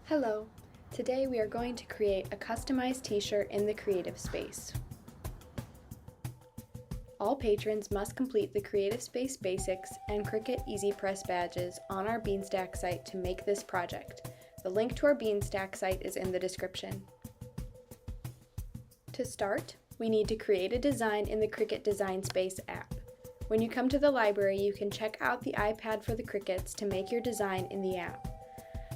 Hello! Today we are going to create a customized t-shirt in the creative space. All patrons must complete the Creative Space Basics and Cricut Easy Press badges on our Beanstack site to make this project. The link to our Beanstack site is in the description. To start, we need to create a design in the Cricut Design Space app. When you come to the library, you can check out the iPad for the Cricuts to make your design in the app.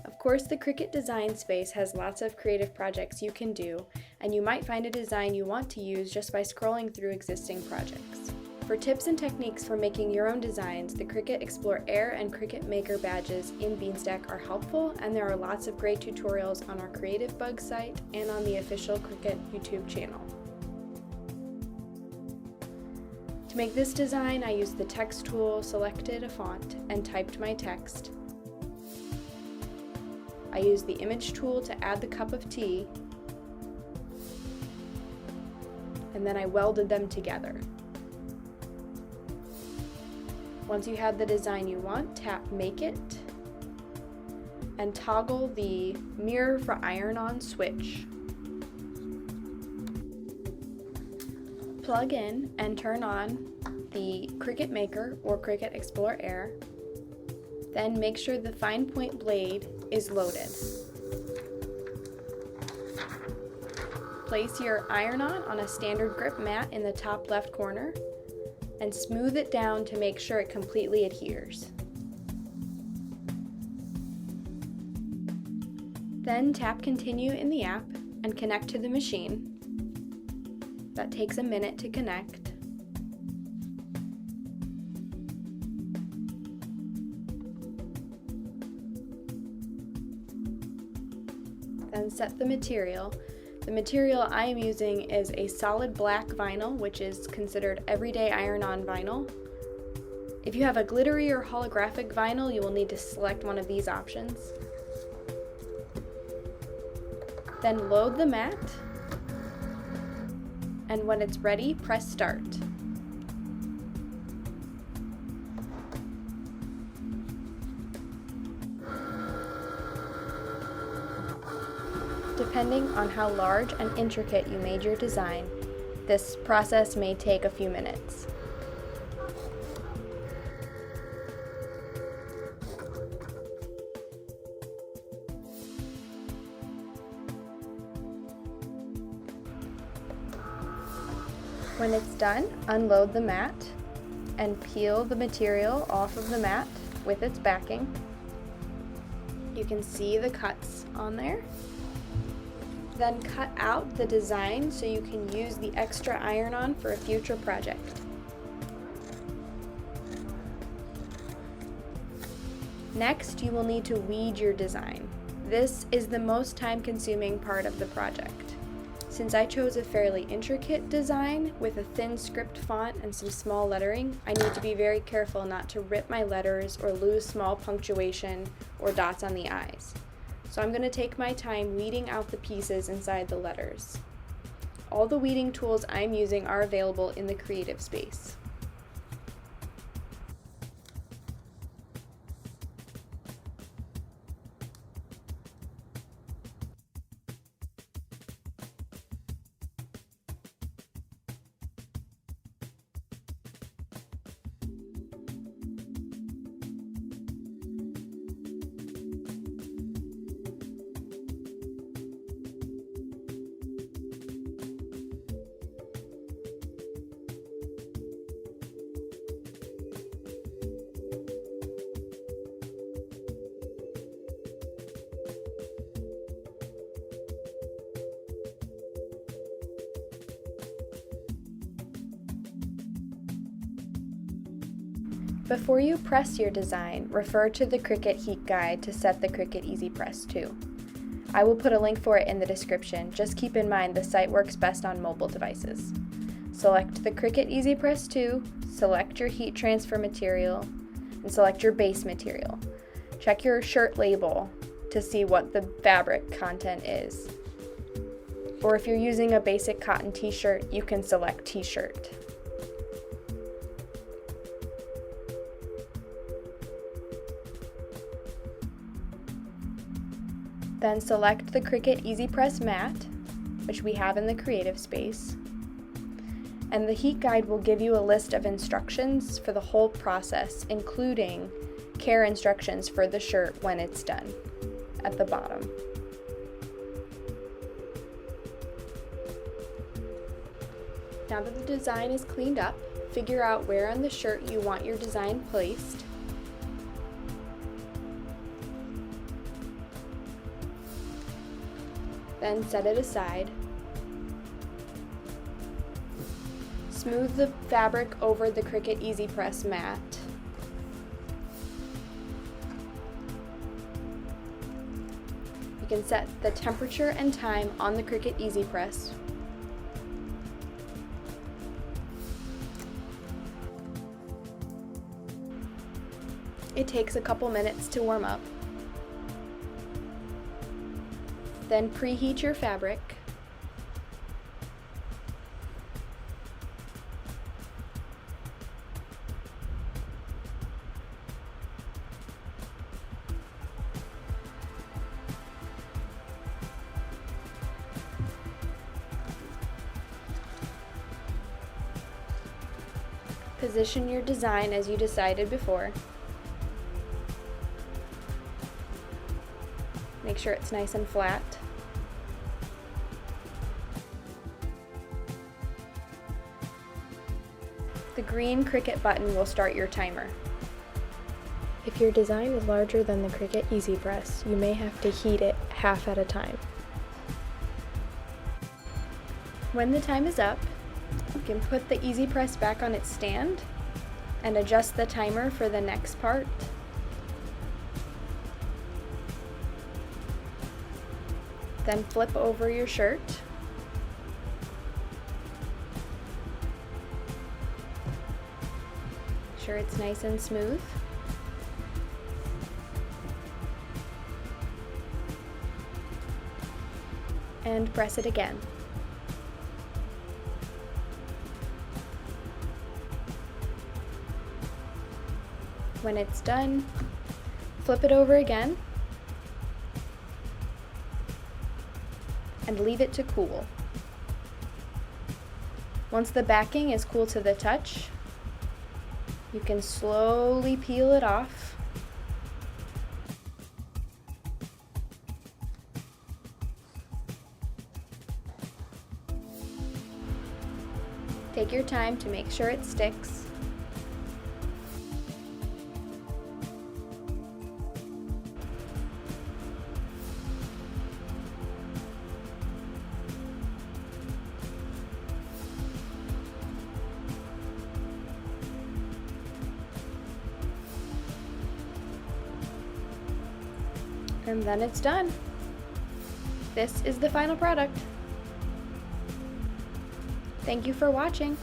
Of course, the Cricut Design Space has lots of creative projects you can do, and you might find a design you want to use just by scrolling through existing projects. For tips and techniques for making your own designs, the Cricut Explore Air and Cricut Maker badges in Beanstack are helpful, and there are lots of great tutorials on our Creative Bug site and on the official Cricut YouTube channel. To make this design, I used the text tool, selected a font, and typed my text. I used the image tool to add the cup of tea, and then I welded them together. Once you have the design you want, tap Make It, and toggle the Mirror for Iron-On switch. Plug in and turn on the Cricut Maker or Cricut Explore Air. Then make sure the fine point blade is loaded. Place your iron-on on a standard grip mat in the top left corner and smooth it down to make sure it completely adheres. Then tap Continue in the app and connect to the machine. That takes a minute to connect. Then set the material. The material I am using is a solid black vinyl, which is considered everyday iron-on vinyl. If you have a glittery or holographic vinyl, you will need to select one of these options. Then load the mat, and when it's ready, press Start. Depending on how large and intricate you made your design, this process may take a few minutes. When it's done, unload the mat and peel the material off of the mat with its backing. You can see the cuts on there. Then cut out the design so you can use the extra iron-on for a future project. Next, you will need to weed your design. This is the most time-consuming part of the project. Since I chose a fairly intricate design with a thin script font and some small lettering, I need to be very careful not to rip my letters or lose small punctuation or dots on the eyes. So I'm going to take my time weeding out the pieces inside the letters. All the weeding tools I'm using are available in the Creative Space. Before you press your design, refer to the Cricut Heat Guide to set the Cricut Easy Press 2. I will put a link for it in the description. Just keep in mind the site works best on mobile devices. Select the Cricut Easy Press 2, select your heat transfer material, and select your base material. Check your shirt label to see what the fabric content is. Or if you're using a basic cotton t-shirt, you can select t-shirt. Then select the Cricut Easy Press mat, which we have in the creative space. And the heat guide will give you a list of instructions for the whole process, including care instructions for the shirt when it's done at the bottom. Now that the design is cleaned up, figure out where on the shirt you want your design placed. Then set it aside. Smooth the fabric over the Cricut Easy Press mat. You can set the temperature and time on the Cricut Easy Press. It takes a couple minutes to warm up. Then preheat your fabric. Position your design as you decided before. Make sure it's nice and flat. The green Cricut button will start your timer. If your design is larger than the Cricut Easy Press, you may have to heat it half at a time. When the time is up, you can put the Easy Press back on its stand and adjust the timer for the next part. Then flip over your shirt. Make sure it's nice and smooth. And press it again. When it's done, flip it over again and leave it to cool. Once the backing is cool to the touch, you can slowly peel it off. Take your time to make sure it sticks. And then it's done. This is the final product. Thank you for watching.